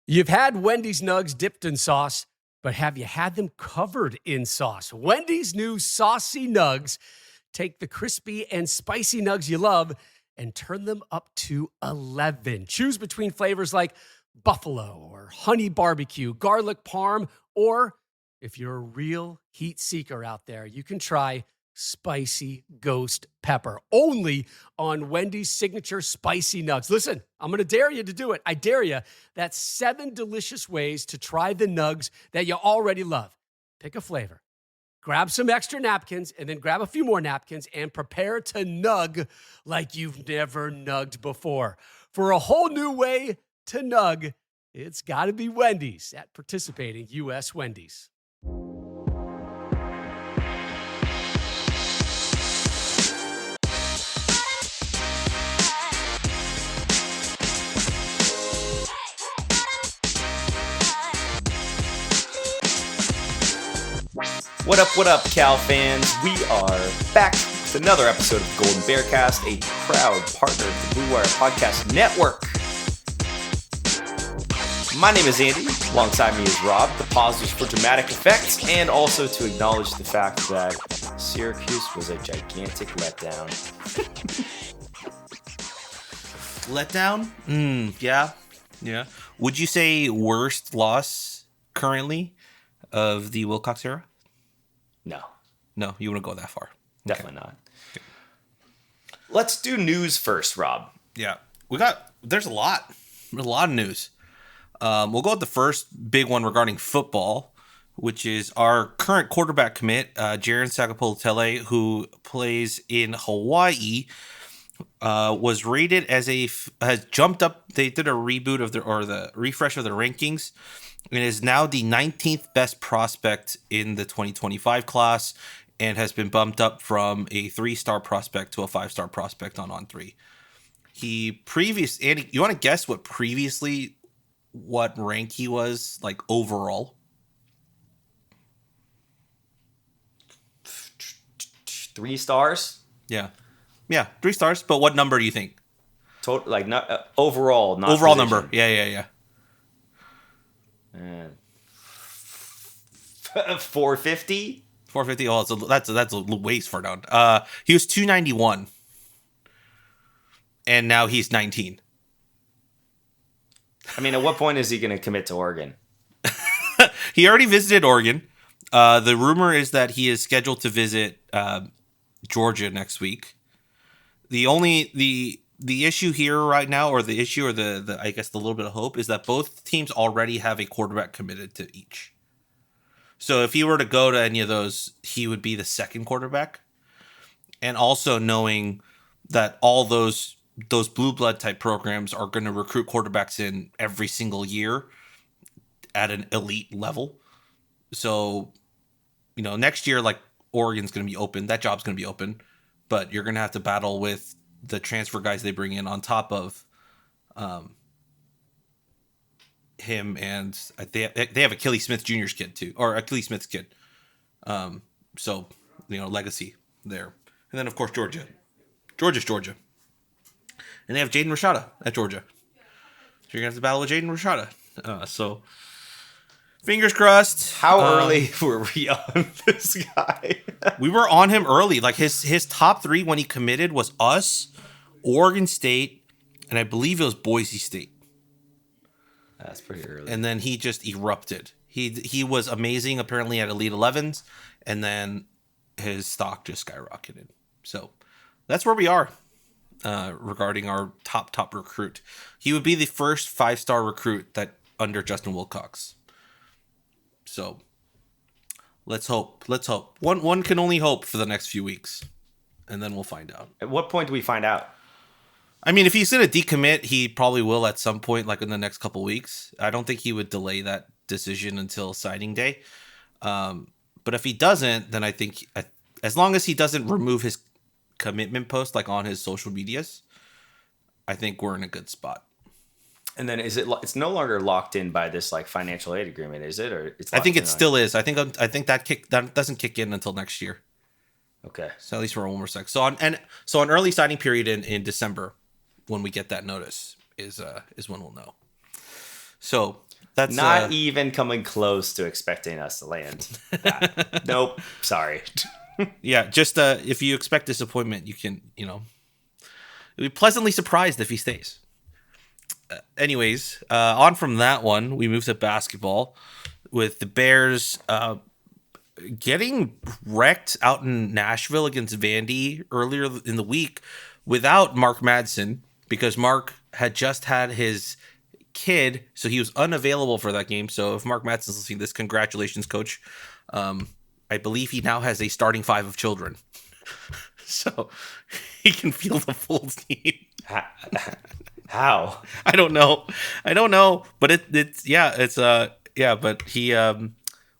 You've had Wendy's nugs dipped in sauce, but have you had them covered in sauce? Wendy's new saucy nugs take the crispy and spicy nugs you love and turn them up to 11. Choose between flavors like buffalo or honey barbecue, garlic parm, or if you're a real heat seeker out there, you can try spicy ghost pepper, only on Wendy's signature spicy nugs. Listen, I'm going to dare you to do it. I dare you. That's 7 delicious ways to try the nugs that you already love. Pick a flavor, grab some extra napkins, and then grab a few more napkins and prepare to nug like you've never nugged before. For a whole new way to nug, it's got to be Wendy's at participating U.S. Wendy's. What up, Cal fans? We are back with another episode of Golden Bearcast, a proud partner of the Blue Wire Podcast Network. My name is Andy. Alongside me is Rob, the positives for dramatic effect, and also to acknowledge the fact that Syracuse was a gigantic letdown. Letdown? Yeah. Would you say worst loss currently of the Wilcox era? No, you wouldn't go that far. Definitely not. Okay. Let's do news first, Rob. Yeah, there's a lot of news. We'll go with the first big one regarding football, which is our current quarterback commit, Jaren Sagapolutele, who plays in Hawaii, was rated as has jumped up. They did a reboot of the refresh of the rankings, and is now the 19th best prospect in the 2025 class, and has been bumped up from a 3-star prospect to a 5-star prospect on On3. Andy, you want to guess what rank he was, like, overall? 3 stars? Yeah, 3 stars. But what number do you think? Total, like, not overall, not overall position. number. Yeah. 450. 450. Oh, that's a ways far down. He was 291, and now he's 19. I mean, at what point is he going to commit to Oregon? He already visited Oregon. The rumor is that he is scheduled to visit Georgia next week. The issue here right now, or the issue, or the I guess the little bit of hope, is that both teams already have a quarterback committed to each. So if he were to go to any of those, he would be the second quarterback. And also knowing that all those blue blood type programs are going to recruit quarterbacks in every single year at an elite level. So, next year, like, Oregon's going to be open. That job's going to be open. But you're going to have to battle with the transfer guys they bring in on top of him, and they have Achilles Smith Jr.'s kid too, or Achilles Smith's kid. So legacy there, and then of course Georgia, and they have Jaden Rashada at Georgia. So you're gonna have to battle with Jaden Rashada. So fingers crossed. How early were we on this guy? We were on him early. Like his top 3 when he committed was us, Oregon State, and I believe it was Boise State. That's pretty early. And then he just erupted. He was amazing apparently at Elite 11s, and then his stock just skyrocketed. So that's where we are regarding our top recruit. He would be the first 5-star recruit that under Justin Wilcox. So let's hope. One can only hope for the next few weeks, and then we'll find out. At what point do we find out? I mean, if he's going to decommit, he probably will at some point, like in the next couple weeks. I don't think he would delay that decision until signing day. But if he doesn't, then I think as long as he doesn't remove his commitment post, like on his social medias, I think we're in a good spot. And then it's no longer locked in by this like financial aid agreement, is it? Or I think it still is. I think that doesn't kick in until next year. Okay. So at least for one more sec. So on early signing period in December, when we get that notice is when we'll know. So That's Not even coming close to expecting us to land that. Nope. Sorry. yeah. Just if you expect disappointment, you can be pleasantly surprised if he stays. Anyways, on from that one, we move to basketball with the Bears getting wrecked out in Nashville against Vandy earlier in the week without Mark Madsen because Mark had just had his kid, so he was unavailable for that game. So if Mark Madsen's listening to this, congratulations, coach. I believe he now has a starting 5 of children. So he can field the full team. How? I don't know. But but he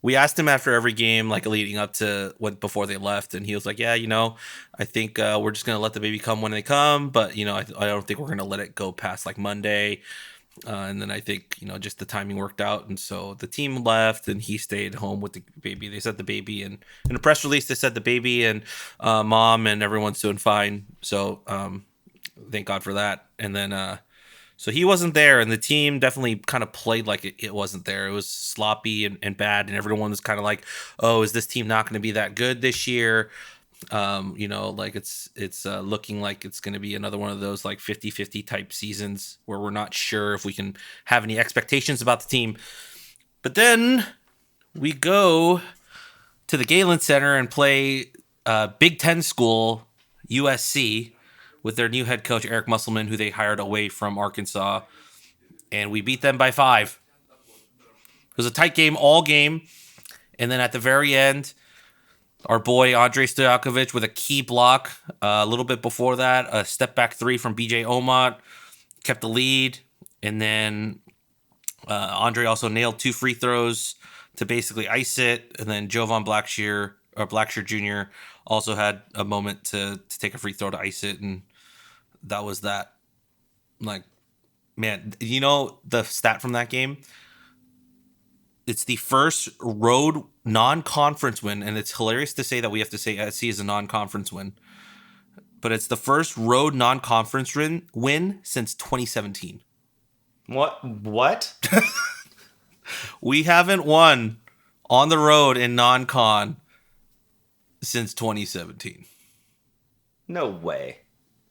we asked him after every game, like leading up to before they left, and he was like, yeah, I think we're just gonna let the baby come when they come, but I don't think we're gonna let it go past like Monday. And then I think, just the timing worked out. And so the team left and he stayed home with the baby. They said the baby, and in a press release, they said the baby and mom and everyone's doing fine. So thank God for that. And then so he wasn't there, and the team definitely kind of played like it wasn't there. It was sloppy and bad, and everyone was kind of like, oh, is this team not going to be that good this year? Like it's looking like it's going to be another one of those like 50-50 type seasons where we're not sure if we can have any expectations about the team. But then we go to the Galen Center and play Big Ten school USC with their new head coach, Eric Musselman, who they hired away from Arkansas. And we beat them by 5. It was a tight game all game. And then at the very end, our boy Andre Stojakovic with a key block. A little bit before that, a step back 3 from BJ Omot kept the lead. And then Andre also nailed 2 free throws to basically ice it. And then Jovan Blackshear Jr. also had a moment to take a free throw to ice it. And that was that. Like, man, the stat from that game? It's the first road non-conference win, and it's hilarious to say that we have to say SC is a non-conference win, but it's the first road non-conference win since 2017. What? We haven't won on the road in non-con since 2017. No way.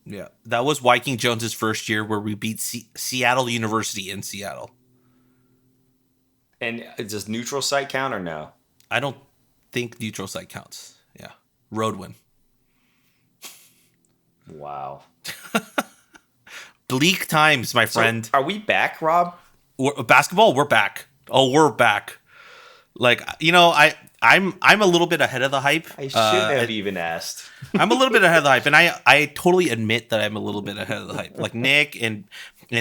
Yeah, that was Viking Jones's first year where we beat Seattle University in Seattle. And does neutral site count or no? I don't think neutral site counts. Yeah. Road win. Wow. Bleak times, my friend. So are we back, Rob? Basketball, we're back. Oh, we're back. Like, I'm a little bit ahead of the hype. I shouldn't have even asked. I'm a little bit ahead of the hype, and I totally admit that I'm a little bit ahead of the hype. Like Nick and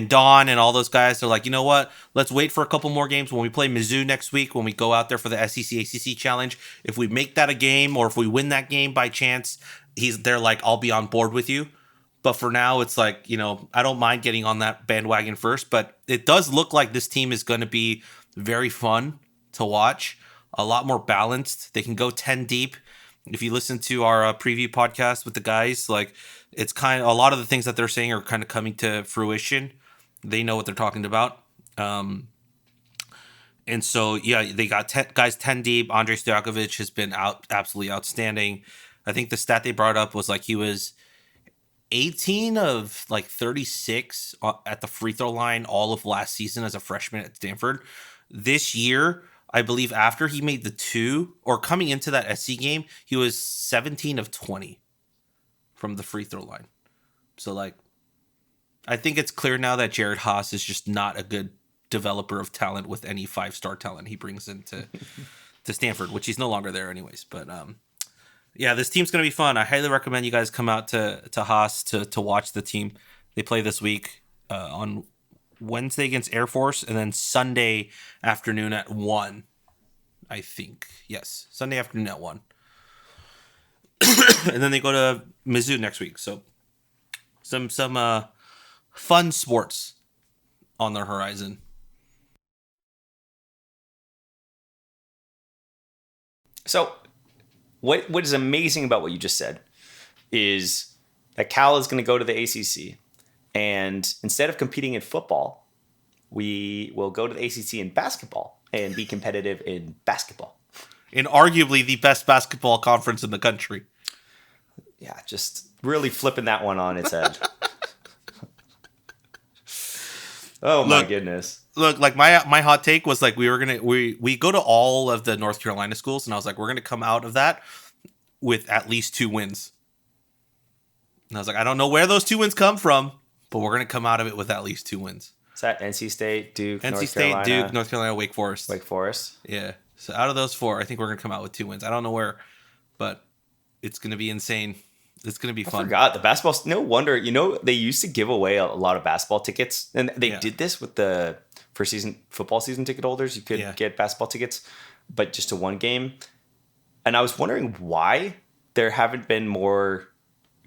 Don and all those guys, they're like, you know what? Let's wait for a couple more games when we play Mizzou next week, when we go out there for the SEC ACC challenge. If we make that a game, or if we win that game by chance, they're like, I'll be on board with you. But for now, it's like, I don't mind getting on that bandwagon first, but it does look like this team is going to be very fun to watch, a lot more balanced. They can go 10 deep. If you listen to our preview podcast with the guys, like, it's kind of a lot of the things that they're saying are kind of coming to fruition. They know what they're talking about. And so, yeah, they got 10 guys 10 deep. Andre Stojakovic has been absolutely outstanding. I think the stat they brought up was like he was 18 of like 36 at the free throw line all of last season as a freshman at Stanford. This year, I believe after he made the 2, or coming into that SC game, he was 17 of 20 from the free throw line. So, like, I think it's clear now that Jared Haas is just not a good developer of talent with any 5-star talent he brings into to Stanford, which he's no longer there anyways. But, yeah, this team's going to be fun. I highly recommend you guys come out to Haas to watch the team. They play this week on Wednesday against Air Force, and then Sunday afternoon at 1, I think. Yes, Sunday afternoon at 1. And then they go to Mizzou next week. So some fun sports on the horizon. So what is amazing about what you just said is that Cal is going to go to the ACC, and instead of competing in football, we will go to the ACC in basketball and be competitive in basketball. In arguably the best basketball conference in the country. Yeah, just really flipping that one on its head. Oh my goodness. Look, like my hot take was like we go to all of the North Carolina schools, and I was like, we're gonna come out of that with at least 2 wins. And I was like, I don't know where those 2 wins come from, but we're gonna come out of it with at least 2 wins. Is that NC State, Duke, NC North State, Carolina, Duke, North Carolina, Wake Forest. Wake Forest? Yeah. So out of those 4, I think we're gonna come out with 2 wins. I don't know where, but it's gonna be insane. It's gonna be fun. I forgot the basketball. No wonder, they used to give away a lot of basketball tickets, and they did this with the first season football season ticket holders. You could get basketball tickets, but just to one game. And I was wondering why there haven't been more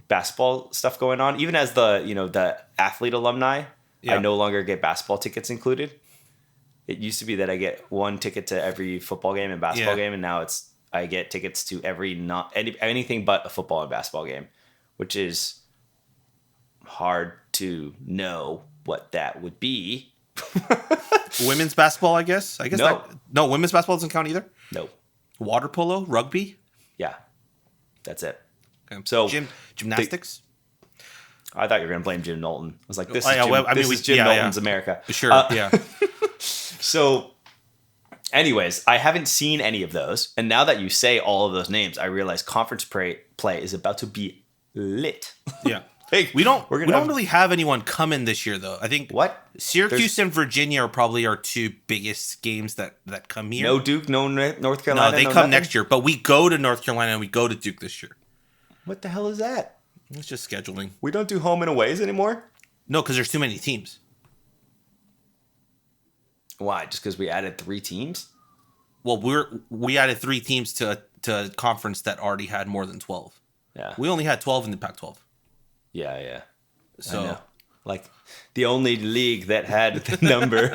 basketball stuff going on, even as the athlete alumni. I no longer get basketball tickets included. It used to be that I get 1 ticket to every football game and basketball game, and now I get tickets to anything but a football and basketball game, which is hard to know what that would be. Women's basketball, I guess. No, women's basketball doesn't count either. No. Water polo, rugby. Yeah, that's it. Okay. So gymnastics. I thought you were going to blame Jim Knowlton. I was like, this is Jim Jim Knowlton's America. Sure. Yeah. So, anyways, I haven't seen any of those, and now that you say all of those names, I realize conference play is about to be lit. Yeah. Hey, we don't really have anyone coming this year, though. I think Syracuse and Virginia are probably our 2 biggest games that come here. No Duke, no North Carolina. No, they come next year, but we go to North Carolina and we go to Duke this year. What the hell is that? It's just scheduling. We don't do home and aways anymore? No, because there's too many teams. Why? Just because we added 3 teams? Well, we added 3 teams to a conference that already had more than 12. Yeah. We only had 12 in the Pac-12. Yeah. So, I know. Like the only league that had the number.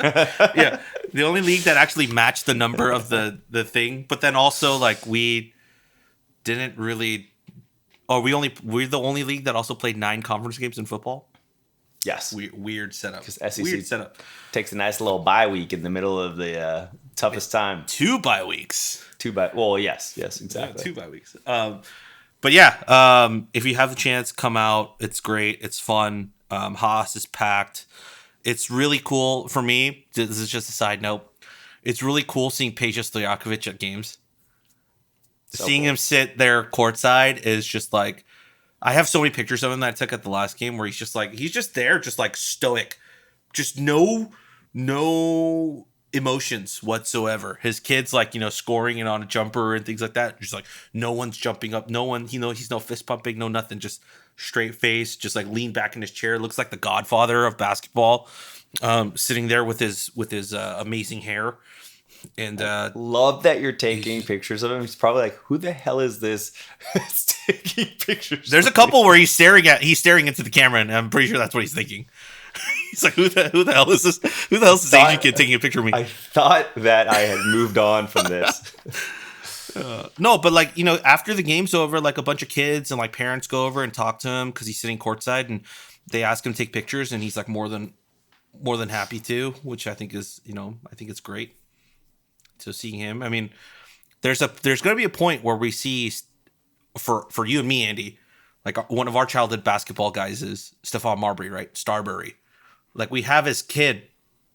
Yeah, the only league that actually matched the number of the thing. But then also, like, we didn't really. Oh, we're the only league that also played 9 conference games in football. Yes. Weird setup. Because SEC weird setup. Takes a nice little bye week in the middle of the toughest time. 2 bye weeks. 2 bye. Well, yes, exactly. Yeah, 2 bye weeks. But yeah, if you have the chance, come out. It's great. It's fun. Haas is packed. It's really cool for me. This is just a side note. It's really cool seeing Peja Stojakovic at games. Seeing him sit there courtside is just like, I have so many pictures of him that I took at the last game where he's just there, just like stoic, just no emotions whatsoever. His kid's like, scoring and on a jumper and things like that. Just like no one's jumping up, no one, he's no fist pumping, no nothing, just straight face, just like lean back in his chair. Looks like the godfather of basketball, sitting there with his amazing hair. And love that you're taking pictures of him. He's probably like, who the hell is this? It's taking pictures. There's a couple where he's staring into the camera, and I'm pretty sure that's what he's thinking. He's like, who the hell is this? Who the hell is this Asian kid taking a picture of me? I thought that I had moved on from this. No, but like, after the game's over, like a bunch of kids and like parents go over and talk to him because he's sitting courtside, and they ask him to take pictures, and he's like more than happy to, which I think is, I think it's great. So seeing him, I mean, there's going to be a point where we see, for you and me, Andy, like one of our childhood basketball guys is Stephon Marbury, right? Starbury. Like we have his kid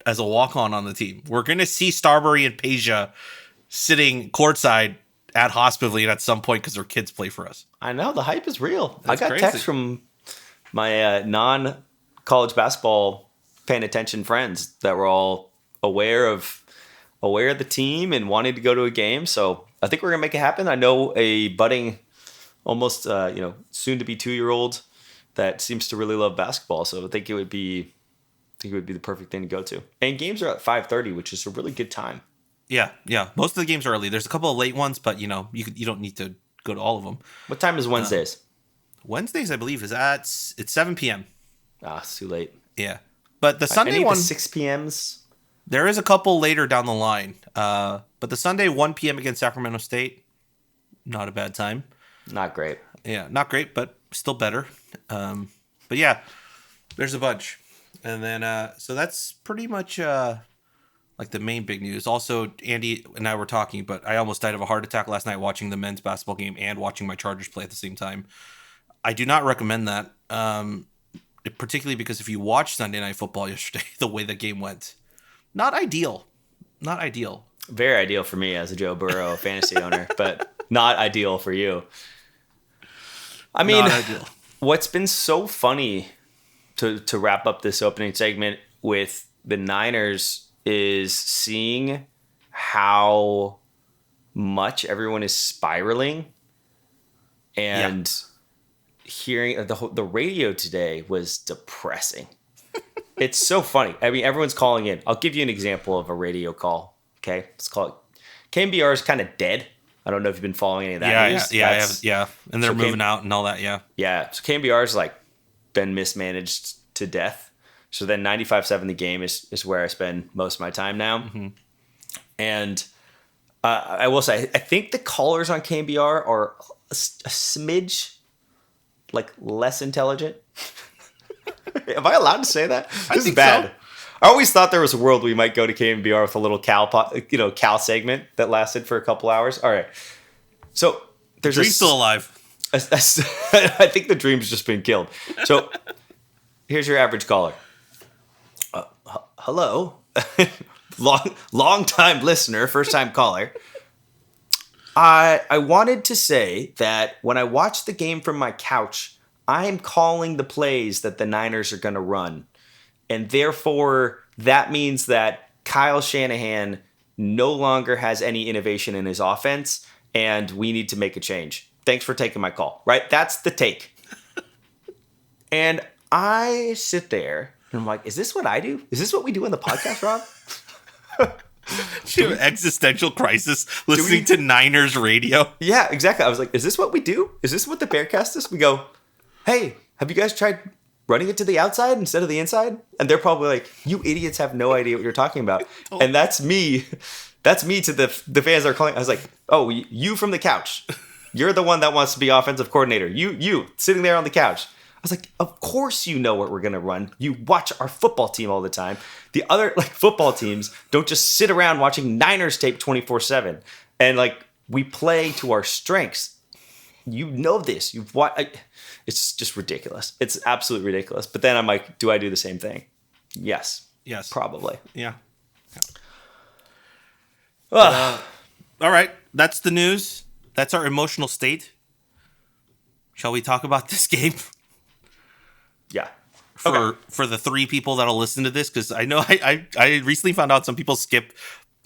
as a walk-on the team. We're going to see Starbury and Peja sitting courtside at Haas Pavilion at some point because their kids play for us. I know, the hype is real. That's I got crazy. texts from my non-college basketball paying attention friends that were all aware of the team and wanting to go to a game. So I think we're gonna make it happen. I know a budding, almost soon to be 2-year-old that seems to really love basketball. So I think it would be the perfect thing to go to. And games are at 5:30, which is a really good time. Yeah. Most of the games are early. There's a couple of late ones, but you don't need to go to all of them. What time is Wednesdays? Wednesdays, I believe, it's 7 p.m. It's too late. Yeah, but the Sunday I need one, the 6 p.m.s. There is a couple later down the line. But the Sunday 1 p.m. against Sacramento State, not a bad time. Not great. Yeah, not great, but still better. But yeah, there's a bunch. And then, so that's pretty much like the main big news. Also, Andy and I were talking, but I almost died of a heart attack last night watching the men's basketball game and watching my Chargers play at the same time. I do not recommend that, particularly because if you watched Sunday Night Football yesterday, the way the game went, not ideal. Not ideal. Very ideal for me as a Joe Burrow fantasy owner, but not ideal for you. I mean, what's been so funny to wrap up this opening segment with the Niners is seeing how much everyone is spiraling, and hearing the radio today was depressing. It's so funny. I mean, everyone's calling in. I'll give you an example of a radio call. Okay, let's call it. KMBR is kind of dead. I don't know if you've been following any of that news. Yeah. And they're moving out and all that. Yeah. So KMBR's like been mismanaged to death. So then 95.7 The Game is where I spend most of my time now. Mm-hmm. And I will say, I think the callers on KMBR are a smidge like less intelligent. Am I allowed to say that? This is bad. So. I always thought there was a world we might go to KMBR with a little Cal segment that lasted for a couple hours. All right. So there's dream's still alive. I think the dream's just been killed. So here's your average caller. Hello. long time listener, first time caller. I wanted to say that when I watch the game from my couch, I'm calling the plays that the Niners are going to run. And therefore, that means that Kyle Shanahan no longer has any innovation in his offense, and we need to make a change. Thanks for taking my call, right? That's the take. And I sit there, and I'm like, is this what I do? Is this what we do in the podcast, Rob? You have existential crisis listening to Niners radio? Yeah, exactly. I was like, is this what we do? Is this what the Bearcast is? We go, hey, have you guys tried running it to the outside instead of the inside? And they're probably like, you idiots have no idea what you're talking about. And that's me. That's me to the fans that are calling. I was like, oh, you from the couch. You're the one that wants to be offensive coordinator. You sitting there on the couch. I was like, of course you know what we're going to run. You watch our football team all the time. The other football teams don't just sit around watching Niners tape 24/7. And we play to our strengths. You know this. You've watched. It's just ridiculous. It's absolutely ridiculous. But then I'm like, do I do the same thing? Yes. Probably. Yeah. All right. That's the news. That's our emotional state. Shall we talk about this game? Yeah. For the 3 people that'll listen to this, because I know I recently found out some people skip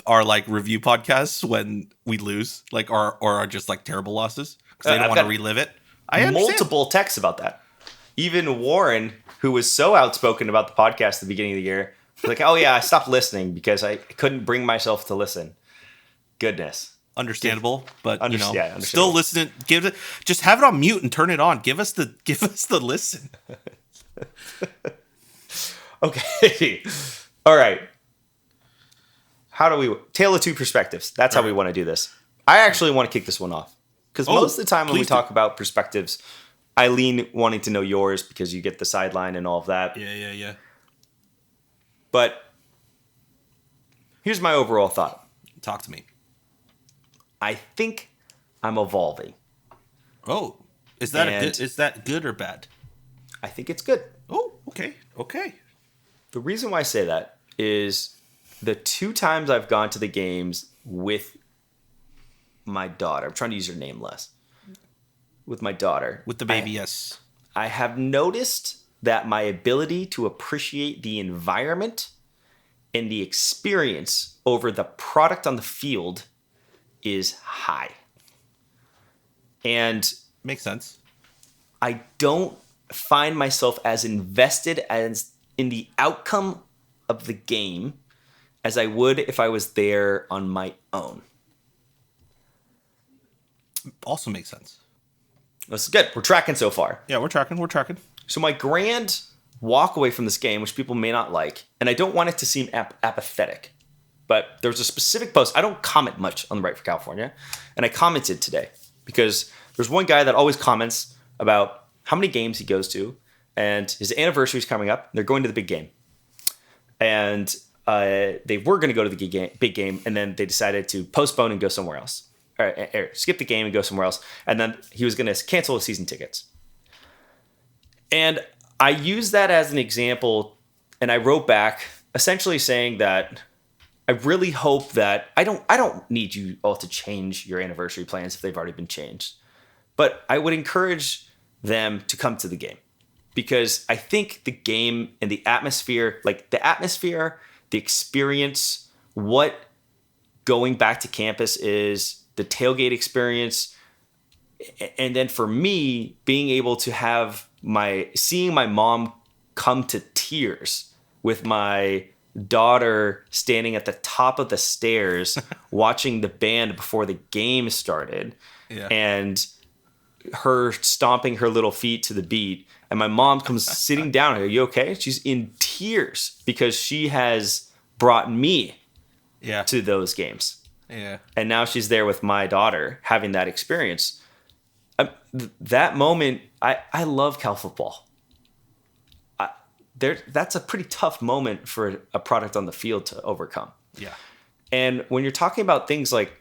our review podcasts when we lose, or are just terrible losses because they don't want to relive it. I understand. Multiple texts about that. Even Warren, who was so outspoken about the podcast at the beginning of the year, was like, oh yeah, I stopped listening because I couldn't bring myself to listen. Goodness. Understandable, but understandable. Still listening. Just have it on mute and turn it on. Give us the listen. Okay. All right. How do we tale of two perspectives? That's how we want to do this. I actually want to kick this one off because most of the time when we talk about perspectives, I lean wanting to know yours because you get the sideline and all of that. Yeah. But here's my overall thought. Talk to me. I think I'm evolving. Oh, is that good or bad? I think it's good. Oh, okay. The reason why I say that is the 2 times I've gone to the games with my daughter. I'm trying to use her name less. With my daughter. With the baby, yes. I have noticed that my ability to appreciate the environment and the experience over the product on the field is high. And makes sense. I don't find myself as invested as in the outcome of the game as I would if I was there on my own. Also makes sense. That's good. We're tracking so far. Yeah, we're tracking. So my grand walk away from this game, which people may not like, and I don't want it to seem apathetic, but there's a specific post. I don't comment much on the Right for California, and I commented today because there's one guy that always comments about how many games he goes to, and his anniversary is coming up. And they're going to the big game. and they were going to go to the big game, and then they decided to postpone and go somewhere else, or skip the game and go somewhere else, and then he was going to cancel his season tickets. And I used that as an example, and I wrote back essentially saying that I really hope that I don't need you all to change your anniversary plans if they've already been changed, but I would encourage them to come to the game, because I think the game and the atmosphere, the experience, what going back to campus is, the tailgate experience, and then for me, being able to have seeing my mom come to tears with my daughter standing at the top of the stairs watching the band before the game started, and her stomping her little feet to the beat, and my mom comes sitting down. Are you okay? She's in tears because she has brought me to those games. Yeah. And now she's there with my daughter having that experience. That moment, I love Cal football. That's a pretty tough moment for a product on the field to overcome. Yeah. And when you're talking about things like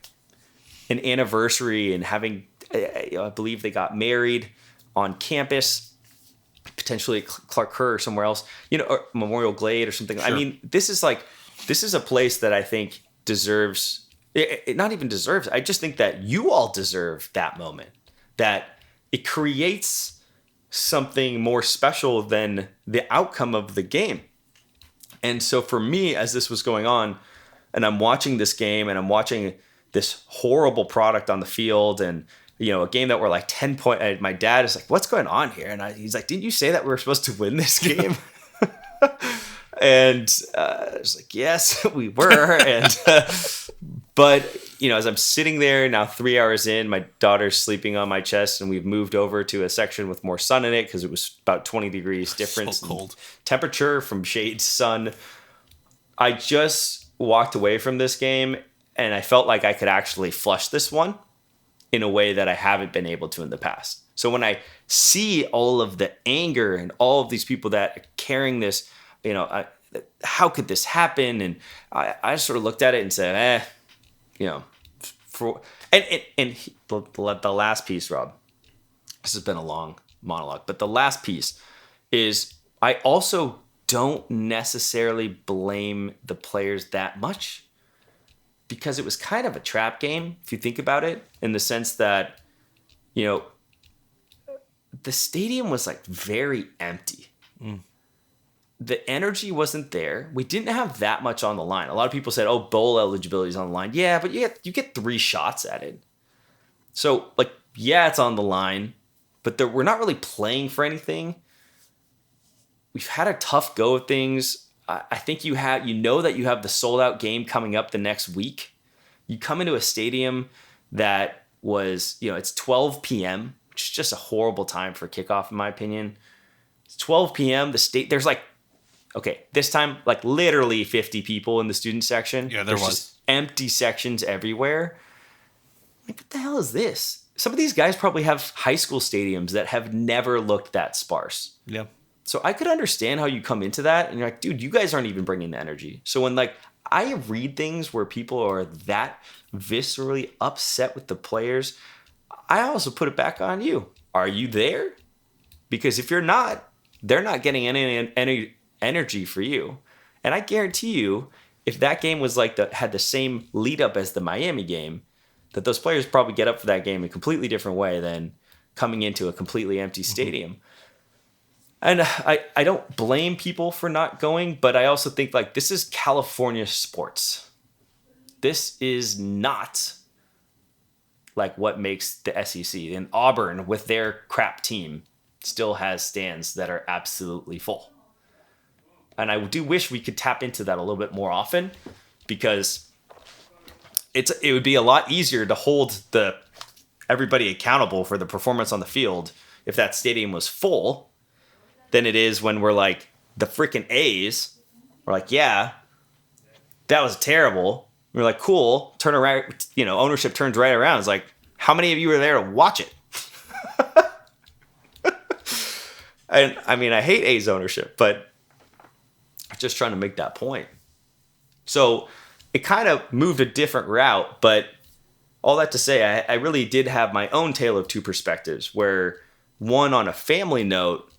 an anniversary and having, I believe they got married on campus, potentially Clark Kerr or somewhere else, or Memorial Glade or something. Sure. I mean, this is a place that I think deserves, it not even deserves, I just think that you all deserve that moment, that it creates something more special than the outcome of the game. And so for me, as this was going on, and I'm watching this game and I'm watching this horrible product on the field, and a game that we're like 10 point, my dad is like, what's going on here? And he's like, didn't you say that we were supposed to win this game? And I was like, yes, we were. And but as I'm sitting there now, 3 hours in, my daughter's sleeping on my chest, and we've moved over to a section with more sun in it because it was about 20 degrees difference. So cold. Temperature from shade to sun. I just walked away from this game, and I felt like I could actually flush this one in a way that I haven't been able to in the past. So when I see all of the anger and all of these people that are carrying this, how could this happen? And I sort of looked at it and said, the last piece, Rob, this has been a long monologue, but the last piece is I also don't necessarily blame the players that much, because it was kind of a trap game, if you think about it, in the sense that, the stadium was very empty. Mm. The energy wasn't there. We didn't have that much on the line. A lot of people said, oh, bowl eligibility is on the line. Yeah, but you get 3 shots at it. So, it's on the line, but we're not really playing for anything. We've had a tough go of things. I think that you have the sold-out game coming up the next week. You come into a stadium that was, it's 12 p.m., which is just a horrible time for kickoff, in my opinion. It's 12 p.m. There's this time, literally 50 people in the student section. Yeah, there's just empty sections everywhere. What the hell is this? Some of these guys probably have high school stadiums that have never looked that sparse. Yeah. So I could understand how you come into that and you're like, dude, you guys aren't even bringing the energy. So when I read things where people are that viscerally upset with the players, I also put it back on you. Are you there? Because if you're not, they're not getting any energy for you. And I guarantee you, if that game was had the same lead up as the Miami game, that those players probably get up for that game in a completely different way than coming into a completely empty stadium. Mm-hmm. And I don't blame people for not going, but I also think this is California sports. This is not what makes the SEC. And Auburn, with their crap team, still has stands that are absolutely full. And I do wish we could tap into that a little bit more often, because it would be a lot easier to hold everybody accountable for the performance on the field if that stadium was full than it is when we're the freaking A's. We're yeah, that was terrible. We're cool. Turn around, ownership turns right around. It's how many of you were there to watch it? And I mean, I hate A's ownership, but Just trying to make that point. So it kind of moved a different route, but all that to say, I really did have my own tale of two perspectives, where one, on a family note,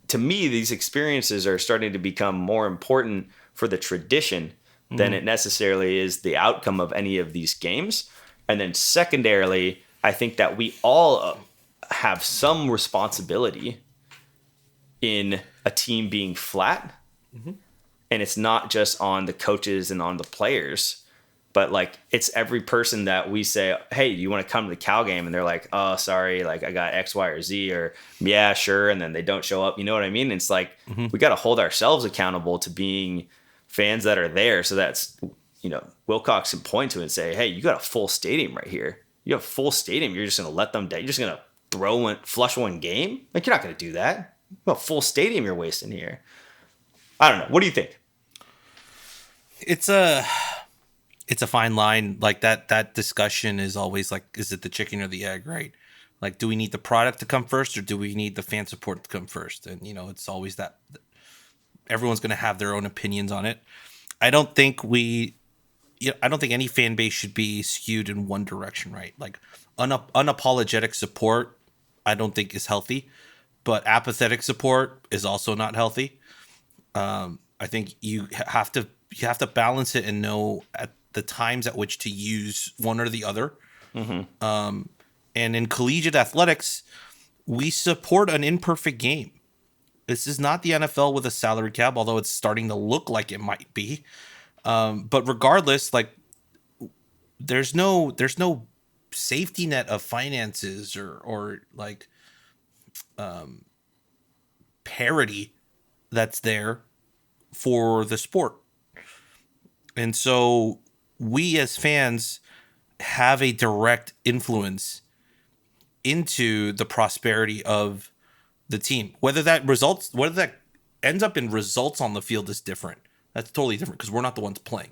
to me, these experiences are starting to become more important for the tradition than it necessarily is the outcome of any of these games. And then secondarily, I think that we all have some responsibility in a team being flat. And it's not just on the coaches and on the players, but like it's every person that we say, hey, you want to come to the Cal game? And they're like, oh, sorry, like I got X, Y, or Z, or yeah, sure. And then they don't show up. You know what I mean? It's like we got to hold ourselves accountable to being fans that are there. So that's, Wilcox can point to it and say, hey, you got a full stadium right here. You have a full stadium. You're just going to let them down. You're just going to flush one game? Like, you're not going to do that. You have a full stadium you're wasting here. I don't know. What do you think? It's a fine line. Like that discussion is always like, is it the chicken or the egg, right? Like, do we need the product to come first, or do we need the fan support to come first? And it's always that everyone's going to have their own opinions on it. I don't think any fan base should be skewed in one direction, right? Like unapologetic support, I don't think is healthy, but apathetic support is also not healthy. I think you have to balance it and know at the times at which to use one or the other. And in collegiate athletics, we support an imperfect game. This is not the NFL with a salary cap, although it's starting to look like it might be. But regardless, like there's no safety net of finances or like parity that's there for the sport. And so we as fans have a direct influence into the prosperity of the team. Whether that ends up in results on the field is different. That's totally different because we're not the ones playing.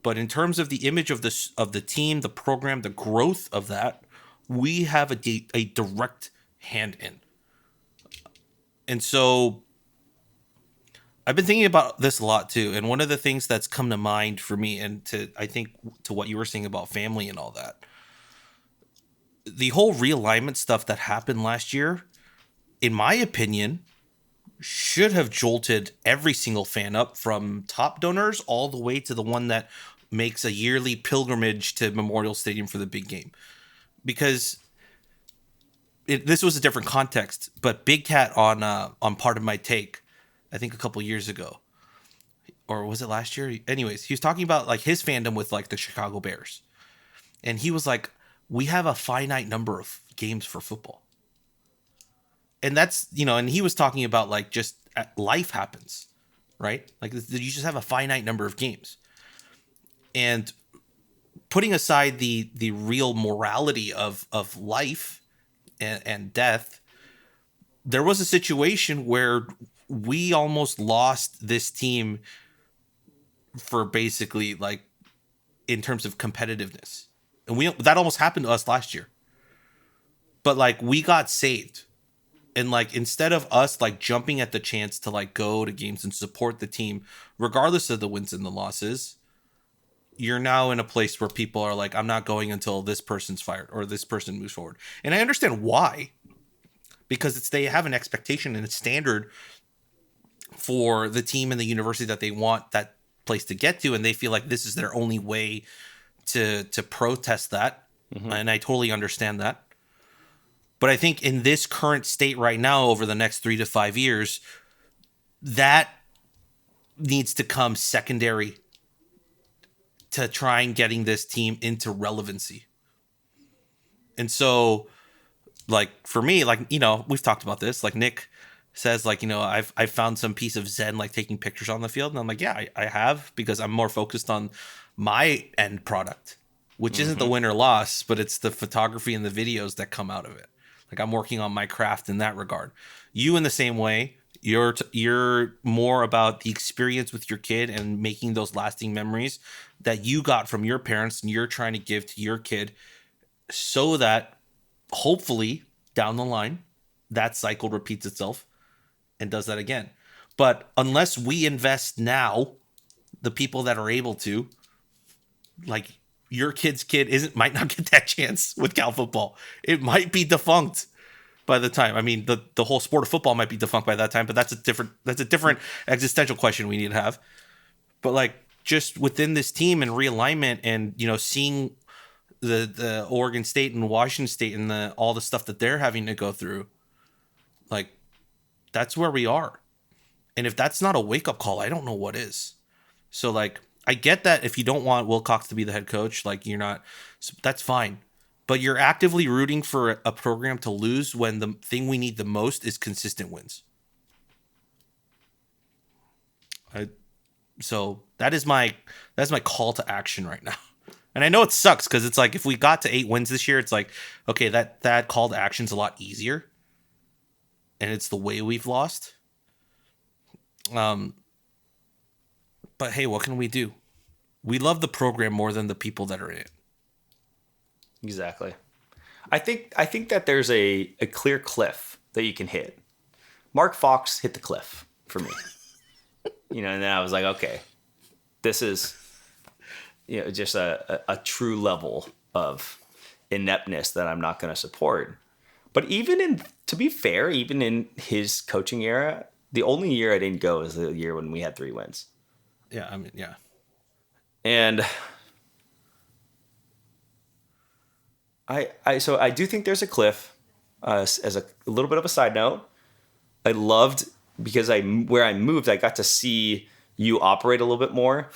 But in terms of the image of the team, the program, the growth of that, we have a direct hand in. And so I've been thinking about this a lot too. And one of the things that's come to mind for me, and I think to what you were saying about family and all that, the whole realignment stuff that happened last year, in my opinion, should have jolted every single fan up, from top donors all the way to the one that makes a yearly pilgrimage to Memorial Stadium for the big game. Because this was a different context, but Big Cat on Part of My Take, I think a couple years ago, or was it last year? Anyways, he was talking about like his fandom with like the Chicago Bears. And he was like, we have a finite number of games for football. And that's, and he was talking about like just life happens, right? Like you just have a finite number of games. And putting aside the real morality of life and death, there was a situation where we almost lost this team for basically like in terms of competitiveness. And that almost happened to us last year. But like we got saved. And like instead of us like jumping at the chance to like go to games and support the team, regardless of the wins and the losses, you're now in a place where people are like, I'm not going until this person's fired or this person moves forward. And I understand why. Because they have an expectation and a standard for the team and the university that they want that place to get to, and they feel like this is their only way to protest that. And I totally understand that. But I think in this current state right now, over the next 3 to 5 years, that needs to come secondary to try and getting this team into relevancy. And so, like, for me, like, we've talked about this. Like, Nick says, like, I've found some piece of zen, like, taking pictures on the field. And I'm like, yeah, I have, because I'm more focused on my end product, which isn't the win or loss, but it's the photography and the videos that come out of it. Like, I'm working on my craft in that regard. You, in the same way, you're more about the experience with your kid and making those lasting memories that you got from your parents, and you're trying to give to your kid, so that hopefully down the line that cycle repeats itself and does that again. But unless we invest now, the people that are able to, like your kid's kid might not get that chance with Cal football. It might be defunct by the time. I mean, the whole sport of football might be defunct by that time, but that's a different existential question we need to have. But like just within this team and realignment and, you know, seeing the Oregon State and Washington State and all the stuff that they're having to go through, like that's where we are. And if that's not a wake-up call, I don't know what is. So like I get that if you don't want Wilcox to be the head coach, like you're not, that's fine. But you're actively rooting for a program to lose when the thing we need the most is consistent wins. So that's my call to action right now. And I know it sucks because it's like if we got to 8 wins this year, it's like, okay, that call to action's a lot easier. And it's the way we've lost. But hey, what can we do? We love the program more than the people that are in it. Exactly. I think that there's a clear cliff that you can hit. Mark Fox hit the cliff for me. You know, and then I was like, okay, this is, you know, just a true level of ineptness that I'm not going to support. But to be fair, even in his coaching era, the only year I didn't go is the year when we had 3 wins. Yeah, I mean, yeah. And so I do think there's a cliff. As a little bit of a side note, I loved because where I moved, I got to see you operate a little bit more,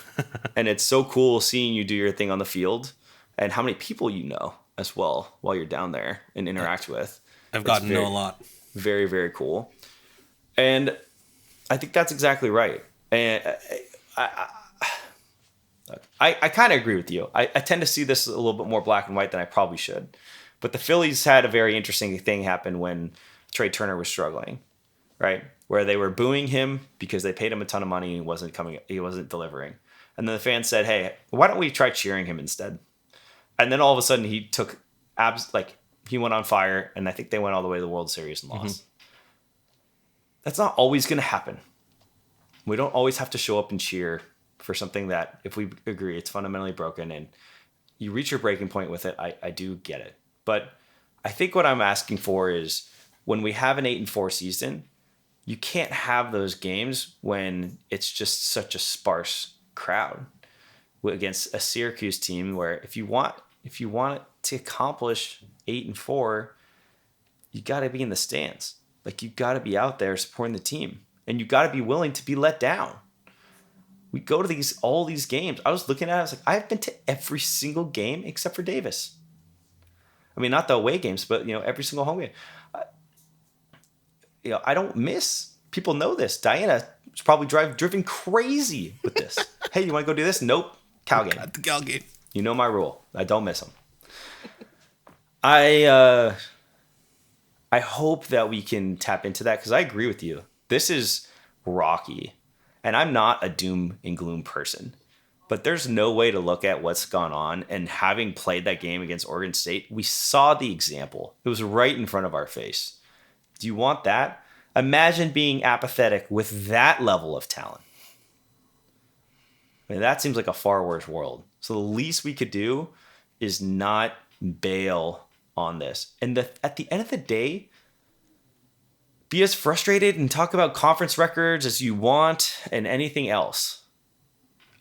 and it's so cool seeing you do your thing on the field and how many people you know as well while you're down there and interact with. I've gotten to know a lot. Very, very cool, and I think that's exactly right. And I kind of agree with you. I tend to see this a little bit more black and white than I probably should. But the Phillies had a very interesting thing happen when Trey Turner was struggling, right? Where they were booing him because they paid him a ton of money and he wasn't delivering. And then the fans said, hey, why don't we try cheering him instead? And then all of a sudden he took he went on fire, and I think they went all the way to the World Series and lost. Mm-hmm. That's not always going to happen. We don't always have to show up and cheer for something that, if we agree, it's fundamentally broken and you reach your breaking point with it. I do get it. But I think what I'm asking for is when we have an 8-4 season, you can't have those games when it's just such a sparse crowd against a Syracuse team where if you want it to accomplish 8-4, you got to be in the stands. Like you got to be out there supporting the team, and you got to be willing to be let down. We go to all these games. I was looking at it, I was like, I've been to every single game except for Davis. I mean, not the away games, but every single home game. I don't miss. People know this. Diana was probably driven crazy with this. Hey, you want to go do this? Nope. Cal game. Got the Cal game. You know my rule. I don't miss them. I hope that we can tap into that because I agree with you. This is rocky. And I'm not a doom and gloom person, but there's no way to look at what's gone on. And having played that game against Oregon State, we saw the example. It was right in front of our face. Do you want that? Imagine being apathetic with that level of talent. I mean, that seems like a far worse world. So the least we could do is not bail on this. And at the end of the day, be as frustrated and talk about conference records as you want and anything else.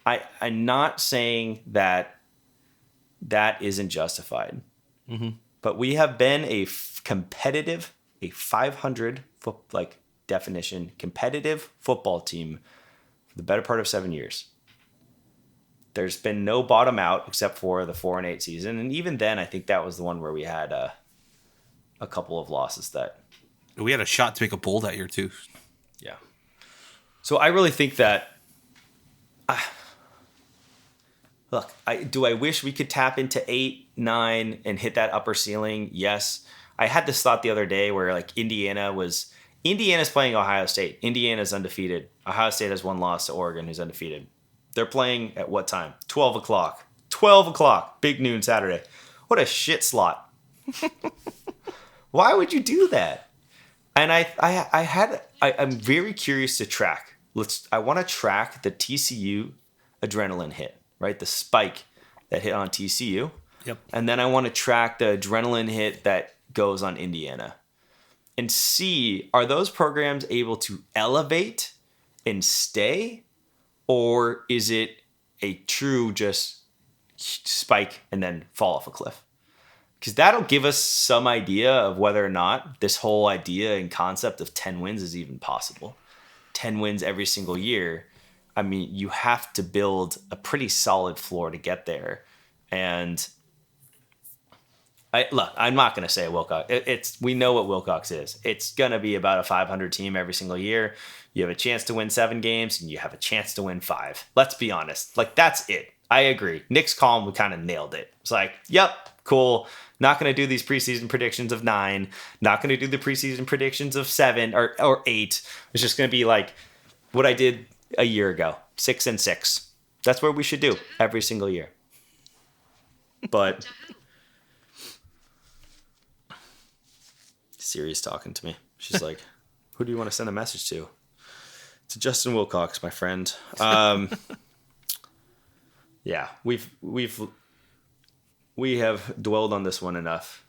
I'm not saying that isn't justified. Mm-hmm. But we have been a 500 definition competitive football team for the better part of 7 years. There's been no bottom out except for the 4-8 season, and even then, I think that was the one where we had a couple of losses that. We had a shot to make a bowl that year too. Yeah. So I really think that. Look, do I wish we could tap into 8, 9 and hit that upper ceiling? Yes. I had this thought the other day where Indiana's playing Ohio State. Indiana's undefeated. Ohio State has one loss to Oregon, who's undefeated. They're playing at what time? 12 o'clock. 12 o'clock. Big noon Saturday. What a shit slot. Why would you do that? And I'm very curious to track. I want to track the TCU adrenaline hit, right? The spike that hit on TCU. Yep. And then I want to track the adrenaline hit that goes on Indiana and see, are those programs able to elevate and stay, or is it a true just spike and then fall off a cliff? Because that'll give us some idea of whether or not this whole idea and concept of 10 wins is even possible. 10 wins every single year. I mean, you have to build a pretty solid floor to get there. And I'm not going to say Wilcox. We know what Wilcox is. It's going to be about a 500 team every single year. You have a chance to win 7 games, and you have a chance to win 5. Let's be honest. Like, that's it. I agree. Nick's column, we kind of nailed it. It's like, yep, cool. Not going to do these preseason predictions of 9. Not going to do the preseason predictions of 7 or 8. It's just going to be like what I did a year ago, 6-6. That's what we should do every single year. But Siri's talking to me. She's like, who do you want to send a message to? To Justin Wilcox, my friend. Yeah, we have dwelled on this one enough.